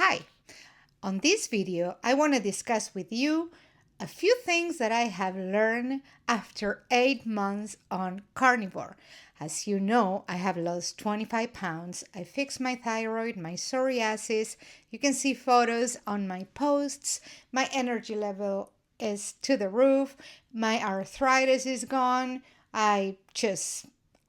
Hi, on this video, I want to discuss with you a few things that I have learned after 8 months on Carnivore. As you know, I have lost 25 pounds. I fixed my thyroid, my psoriasis. You can see photos on my posts. My energy level is to the roof. My arthritis is gone.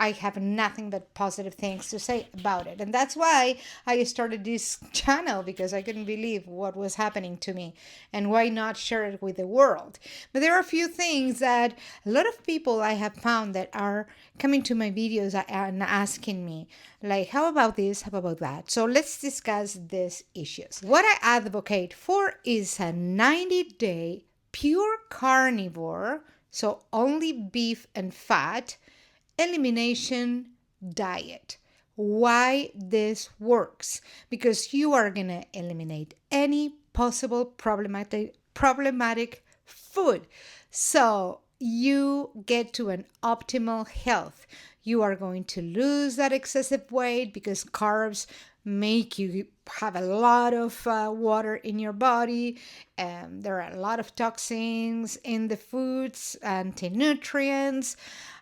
I have nothing but positive things to say about it. And that's why I started this channel, because I couldn't believe what was happening to me. And why not share it with the world? But there are a few things that a lot of people I have found that are coming to my videos and asking me, like, how about this? How about that? So let's discuss these issues. What I advocate for is a 90-day pure carnivore, so only beef and fat, elimination diet. Why this works? Because you are going to eliminate any possible problematic food. So you get to an optimal health. You are going to lose that excessive weight because carbs make you have a lot of water in your body. There are a lot of toxins in the foods, anti-nutrients.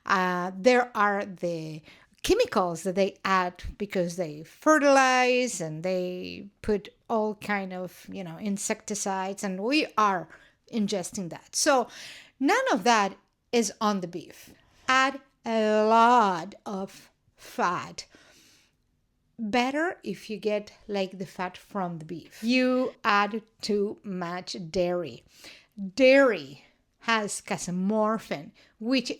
There are the chemicals that they add because they fertilize and they put all kind of insecticides, and we are ingesting that. So none of that is on the beef. Add a lot of fat. Better if you get like the fat from the beef. You add too much dairy. Dairy has casomorphin, which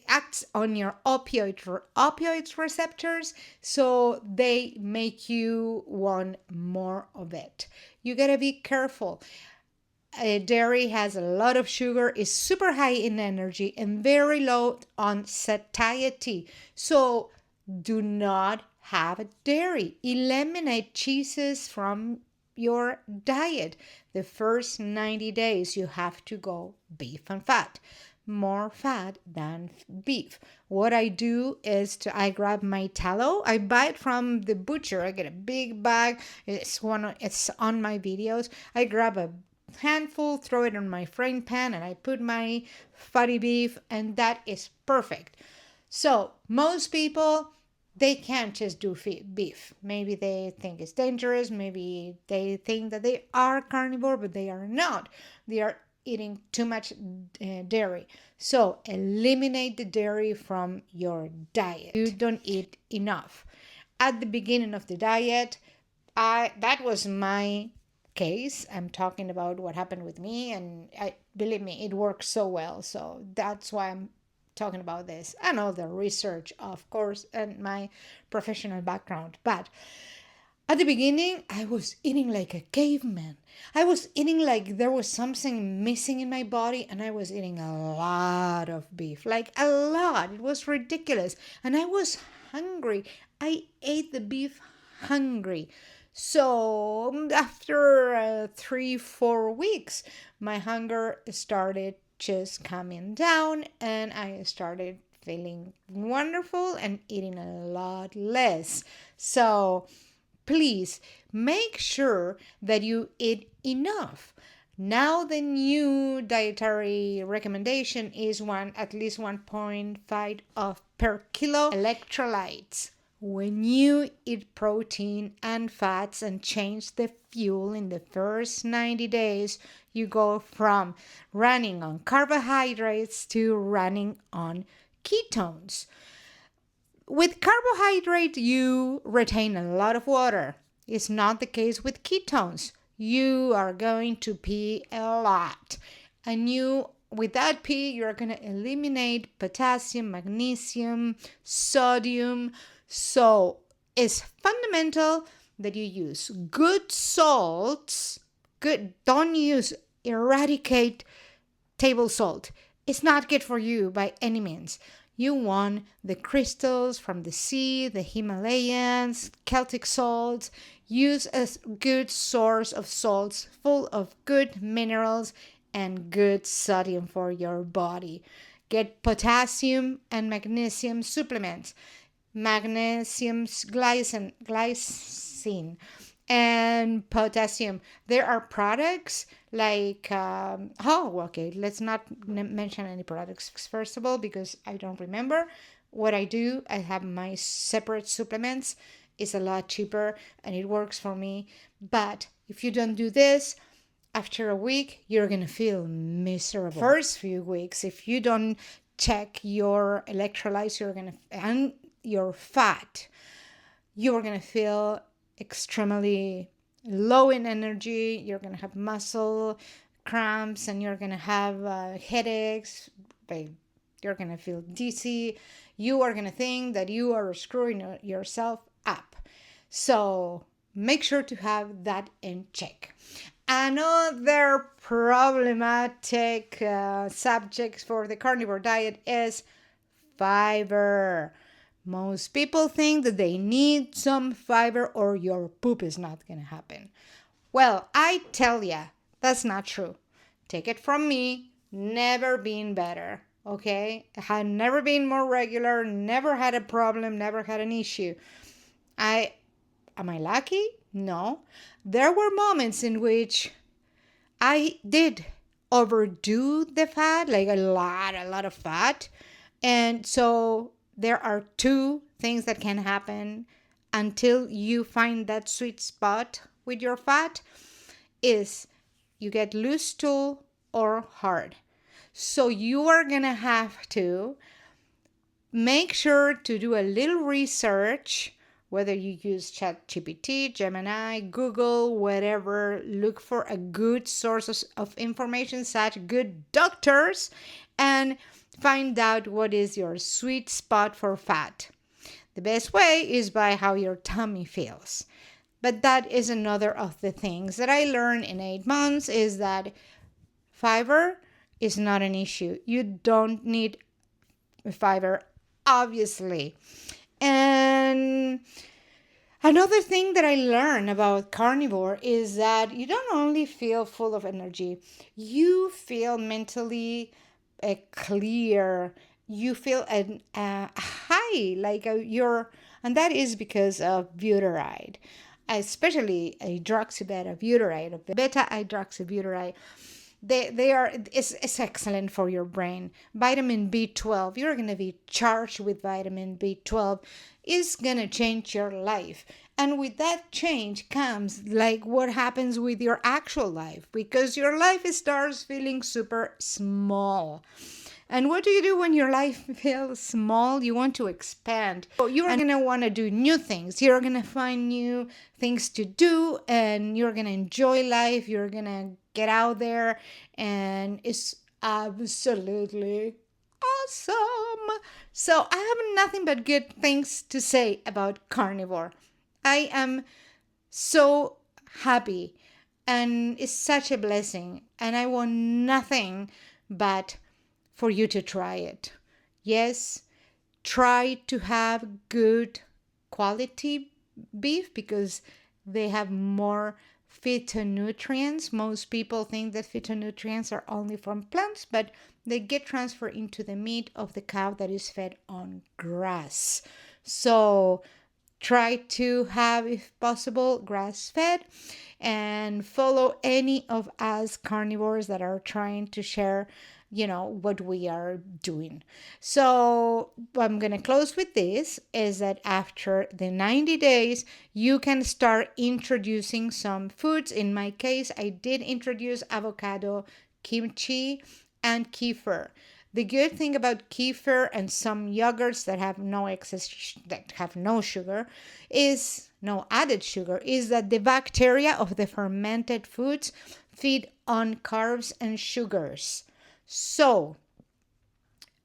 acts on your opioid receptors, so they make you want more of it. You gotta be careful. Dairy has a lot of sugar, is super high in energy, and very low on satiety. So do not have dairy. Eliminate cheeses from your diet. The first 90 days, you have to go beef and fat. More fat than beef. What I do is I grab my tallow. I buy it from the butcher. I get a big bag. It's on my videos. I grab a handful, throw it on my frying pan, and I put my fatty beef, and that is perfect. So most people, they can't just do beef. Maybe they think it's dangerous. Maybe they think that they are carnivore, but they are not. They are eating too much dairy. So eliminate the dairy from your diet. You don't eat enough. At the beginning of the diet, that was my case. I'm talking about what happened with me, and believe me, it works so well. So that's why I'm talking about this, and all the research, of course, and my professional background. But at the beginning, I was eating like a caveman. I was eating like there was something missing in my body, and I was eating a lot of beef, like a lot. It was ridiculous. And I was hungry. I ate the beef hungry. So after 3-4 weeks, my hunger started just coming down, and I started feeling wonderful and eating a lot less. So please make sure that you eat enough. Now the new dietary recommendation is at least 1.5 of per kilo electrolytes. When you eat protein and fats and change the fuel in the first 90 days, you go from running on carbohydrates to running on ketones. With carbohydrate, you retain a lot of water. It's not the case with ketones. You are going to pee a lot. And with that pee, you're going to eliminate potassium, magnesium, sodium. So it's fundamental that you use good salts. Don't eradicate table salt. It's not good for you by any means. You want the crystals from the sea, the Himalayas, Celtic salts. Use a good source of salts full of good minerals and good sodium for your body. Get potassium and magnesium supplements. Magnesium glycine and potassium. There are products like, oh, okay, let's not mention any products first of all because I don't remember. What I do, I have my separate supplements. It's a lot cheaper and it works for me. But if you don't do this, after a week, you're going to feel miserable. First few weeks, if you don't check your electrolytes, and your fat, you're going to feel extremely low in energy. You're going to have muscle cramps and you're going to have headaches. You're going to feel dizzy. You are going to think that you are screwing yourself up. So make sure to have that in check. Another problematic subject for the carnivore diet is fiber. Most people think that they need some fiber or your poop is not going to happen. Well, I tell ya, that's not true. Take it from me, never been better. Okay? I had never been more regular, never had a problem, never had an issue. Am I lucky? No. There were moments in which I did overdo the fat, like a lot of fat. And so there are two things that can happen until you find that sweet spot with your fat is you get loose stool or hard. So you are going to have to make sure to do a little research, whether you use ChatGPT, Gemini, Google, whatever. Look for a good source of information, such good doctors, and find out what is your sweet spot for fat. The best way is by how your tummy feels. But that is another of the things that I learned in 8 months is that fiber is not an issue. You don't need fiber, obviously. And another thing that I learned about carnivore is that you don't only feel full of energy, you feel mentally clear. You feel a high, like and that is because of butyrate, especially hydroxybutyrate, beta hydroxybutyrate. They are it's excellent for your brain. Vitamin B12, you're going to be charged with vitamin B12, is going to change your life. And with that change comes like what happens with your actual life, because your life starts feeling super small. And what do you do when your life feels small? You want to expand. So you're going to want to do new things. You're going to find new things to do and you're going to enjoy life. You're going to get out there and it's absolutely awesome. So I have nothing but good things to say about carnivore. I am so happy and it's such a blessing and I want nothing but for you to try it. Yes, try to have good quality beef because they have more phytonutrients. Most people think that phytonutrients are only from plants, but they get transferred into the meat of the cow that is fed on grass. So try to have, if possible, grass fed and follow any of us carnivores that are trying to share what we are doing. So I'm going to close with this is that after the 90 days, you can start introducing some foods. In my case, I did introduce avocado, kimchi, and kefir. The good thing about kefir and some yogurts that have no sugar is no added sugar is that the bacteria of the fermented foods feed on carbs and sugars. So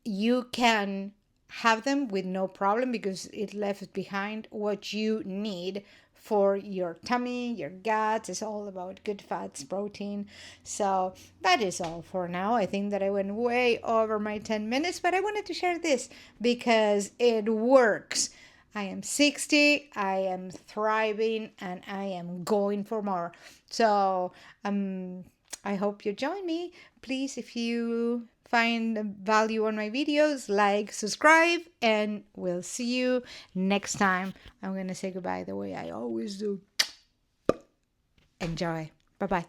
you can have them with no problem because it left behind what you need for your tummy, your gut. It's all about good fats, protein. So that is all for now. I think that I went way over my 10 minutes, but I wanted to share this because it works. I am 60, I am thriving, and I am going for more. So I hope you join me. Please, if you find value on my videos, like, subscribe, and we'll see you next time. I'm going to say goodbye the way I always do. Enjoy. Bye bye.